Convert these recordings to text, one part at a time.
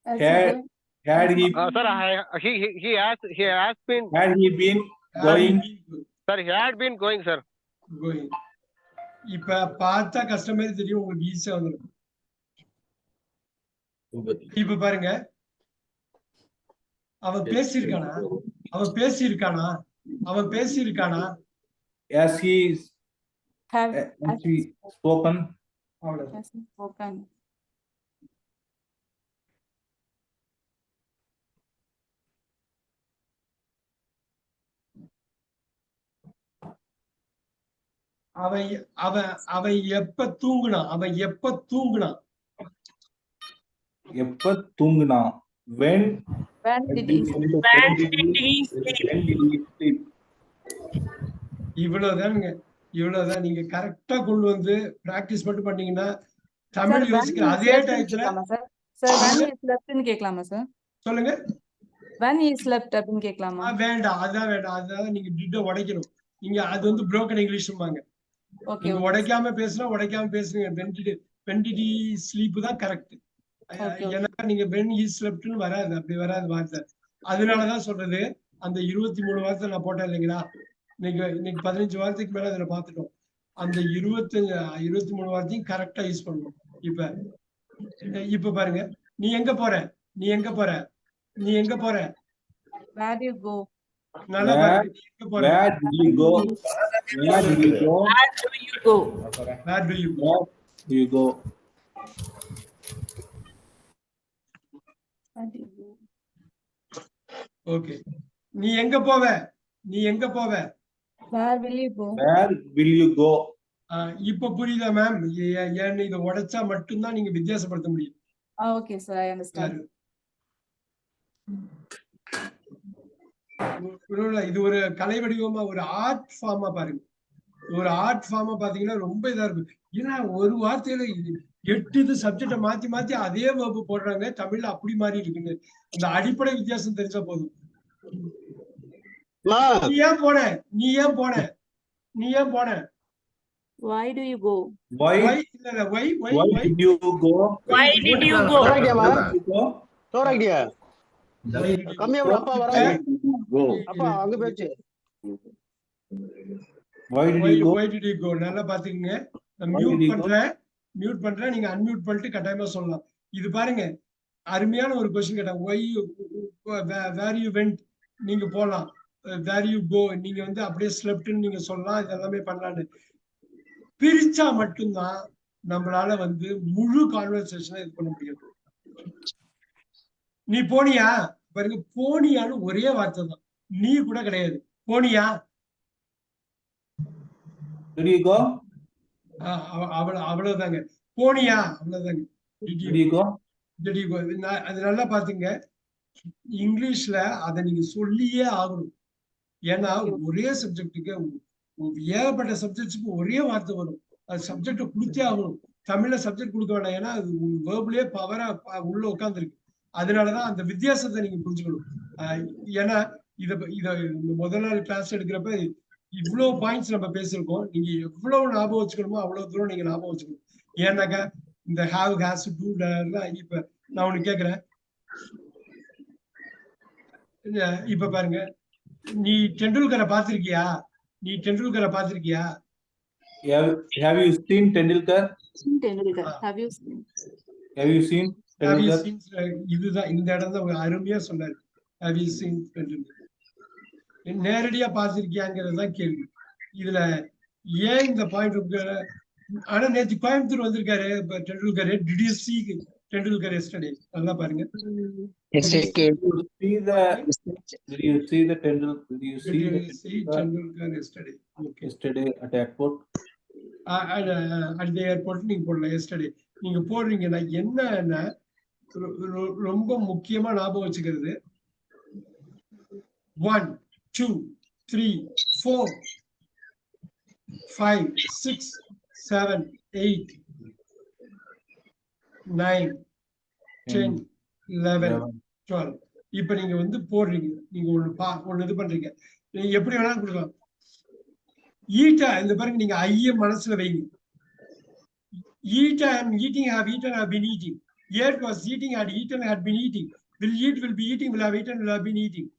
Had had he Sir, he has been, had he been going sir, he had been going, sir. going. இப்ப பார்த்தா கஷ்டம் மாதிரி தெரியும், உங்களுக்கு ஈஸியா வந்துடும். இப்ப பாருங்க, அவன் பேசியிருக்கானா, அவன் பேசியிருக்கானா, அவன் பேசியிருக்கானா, as he Have spoken அவ்வளவு. has spoken. அவன் அவன் அவன் எப்ப தூங்குனான், அவன் எப்ப தூங்குனான், எப்ப தூங்குனா when When did he sleep? when did he sleep? இவ்வளவுதானுங்க. இவ்வளவுதான். நீங்க கரெக்டா கொண்டு வந்து பிராக்டிஸ் மட்டும் பண்ணீங்கன்னா Sir, தமிழ் when யோசிக்கிற he அதே slept டயத்துல கேட்கலாமா sir? Sir, when he slept ன்னு கேட்கலாமா sir? சொல்லுங்க. When he slept அப்படின்னு கேட்கலாமா? வேண்டாம், அதான் வேண்டாம். அதான் நீங்க டிட்ட உடைக்கணும். நீங்க அது வந்து broken இங்கிலீஷ்பாங்க. Okay, நீங்க okay. உடைக்காம பேசுனா உடைக்காம பேசுங்க. when did he sleep தான் கரெக்ட். Okay, ஏன்னா நீங்க when he slept ன்னு வராது, அப்படி வராது வார்த்தை. அதனாலதான் சொல்றது, அந்த 23 வார்த்தை நான் போட்டேன் இல்லைங்களா, இன்னைக்கு 15 வார்த்தைக்கு மேல அதுல பாத்துட்டோம். அந்த 23 வார்த்தையும் கரெக்டா யூஸ் பண்ணணும். இப்ப பாருங்க, நீ எங்க போற, நீ எங்க போற, நீ எங்க போற, Where do you go? நல்லா பாருங்க, நீ எங்க போற, where did you go where did you go Where do you go? where do you go. where do you go Where do you go? Okay, நீ எங்க போவ, நீ எங்க போவ, Where will you go? where will you go இப்ப புரியுதா ma'am? ஏன்னு இதை உடைச்சா மட்டும்தான் நீங்க வித்தியாசப்படுத்த முடியும். Okay sir, I understand. இது ஒரு கலை வடிவமா, ஒரு ஆர்ட் ஃபார்மா பாருங்க. ஒரு ஆர்ட் ஃபார்மா பாத்தீங்கன்னா ரொம்ப இதா இருக்கும். ஏன்னா ஒரு வார்த்தையில 8 இது சப்ஜெக்ட மாத்தி மாத்தி அதே வகுப்பு போடுறாங்க. தமிழ்ல அப்படி மாறி இருக்குங்க. அந்த அடிப்படை வித்தியாசம் தெரிஞ்சா போதும். நீ ஏன் போன, நீ ஏன் போன, நீ ஏன் போன, Why do you go? why why did you go Why did you go? சோராக்கியா கம்மியா அப்பா வராங்க. go அப்பா அங்க போச்சு. why did you go why did you go நல்லா பாத்துக்கங்க. நான் Why did மியூட் பண்றேன், நீங்க அன்மியூட் பண்ணிட்டு கட்டாயமா சொல்லலாம். இது பாருங்க, அருமையான ஒரு கொஸ்டின் கேட்டாங்க. why you where you went நீங்க போலாம், where you go நீங்க வந்து அப்படியே ஸ்லெப்ட்னு நீங்க சொல்லலாம். இது எல்லாமே பண்ணலாம்னு பிரிச்சா மட்டும்தான் நம்மளால வந்து முழு கான்வர்சேஷனை இது பண்ண முடியும். நீ போனியா பாருங்க, போனியான்னு ஒரே வார்த்தை தான், நீ கூட கிடையாது. போனியா, did you go அவ்வளவுதாங்க. போனியா அவ்வளவுதாங்க. did you go அது நல்லா பாத்துங்க. இங்கிலீஷ்ல அதை நீங்க சொல்லியே ஆகணும். ஏன்னா ஒரே சப்ஜெக்டுக்கு ஏகப்பட்ட சப்ஜெக்ட்ஸுக்கு ஒரே வார்த்தை வரும். அது சப்ஜெக்ட கொடுத்தே ஆகணும். தமிழ்ல சப்ஜெக்ட் கொடுக்க வேண்டாம், ஏன்னா அது வேர்புலயே பவரா உள்ள உட்காந்துருக்கு. அதனாலதான் அந்த வித்தியாசத்தை நீங்க புரிஞ்சுக்கணும். ஏன்னா இத முதல் நாள் கிளாஸ் எடுக்கிறப்ப இவ்வளவு பாயிண்ட்ஸ் நம்ம பேசியிருக்கோம். நீங்க எவ்வளவு ஞாபகம் வச்சுக்கணுமோ அவ்வளவு தூரம் நீங்க ஞாபகம் வச்சுக்கணும். ஏன்னாக்கா இந்த ஹாவ், ஹாஸ், டு, இப்ப நான் ஒண்ணு கேக்குறேன். இப்ப பாருங்க, நீ டெண்டுல்கரை பாத்திருக்கியா, நீ டெண்டுல்கரை பாத்திருக்கியா, have you seen Tendulkar Have you seen? have you seen Tendulkar இதுதான் இந்த இடம் தான் அருமையா சொன்னாரு. have you seen டெண்டுல்கர் நேரடியா பாத்திருக்கியாங்கிறது தான் கேள்வி. இதுல ஏன் இந்த பாயிண்ட் இருக்கு? ஆனா நேற்று கோயம்புத்தூர் வந்திருக்காரு Tendulkar. did you see Tendulkar yesterday? நல்லா பாருங்க. did you see the Tendulkar yesterday? Okay. yesterday at airport at the airport நீங்க போடலாம். yesterday நீங்க போடுறீங்கன்னா என்னன்னா ரொம்ப முக்கியமா ஞாபகம் வச்சுக்கிறது 1 2 3 4 5 6 7 8 9 10 11 12. இப்ப நீங்க வந்து போடுறீங்க, நீங்க ஒண்ணு இது பண்றீங்க. நீங்க எப்படி வேணாலும் கொடுக்கலாம். ஈட்டா இந்த பாருங்க, நீங்க ஐய மனசுல வைங்க. Eat, I am eating, have eaten, have been eating. ate was eating, had eaten, had been eating. Will eat, will be eating, will have eaten, will have been eating.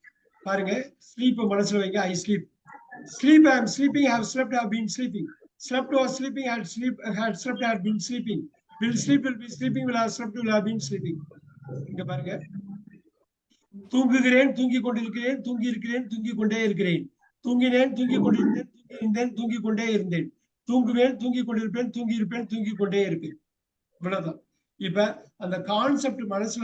பாருங்க sleep மனசுல வைங்க. I sleep. Sleep, I am sleeping, have slept, have been sleeping. Slept was sleeping, had slept, had been sleeping. Will sleep, will be sleeping, will have slept, will have been sleeping. இங்க பாருங்க. தூங்குகிறேன், தூங்கிக் கொண்டிருக்கிறேன், தூங்கி இருக்கிறேன், தூங்கிக் கொண்டே இருக்கிறேன். தூங்கினேன், தூங்கிக் கொண்டிருந்தேன், தூங்கி இருந்தேன், தூங்கிக் கொண்டே இருந்தேன். தூங்குவேன், தூங்கிக் கொண்டிருப்பேன், தூங்கி இருப்பேன், தூங்கிக் கொண்டே இருப்பேன். இவ்வளவுதான். இப்ப அந்த கான்செப்ட் மனசுல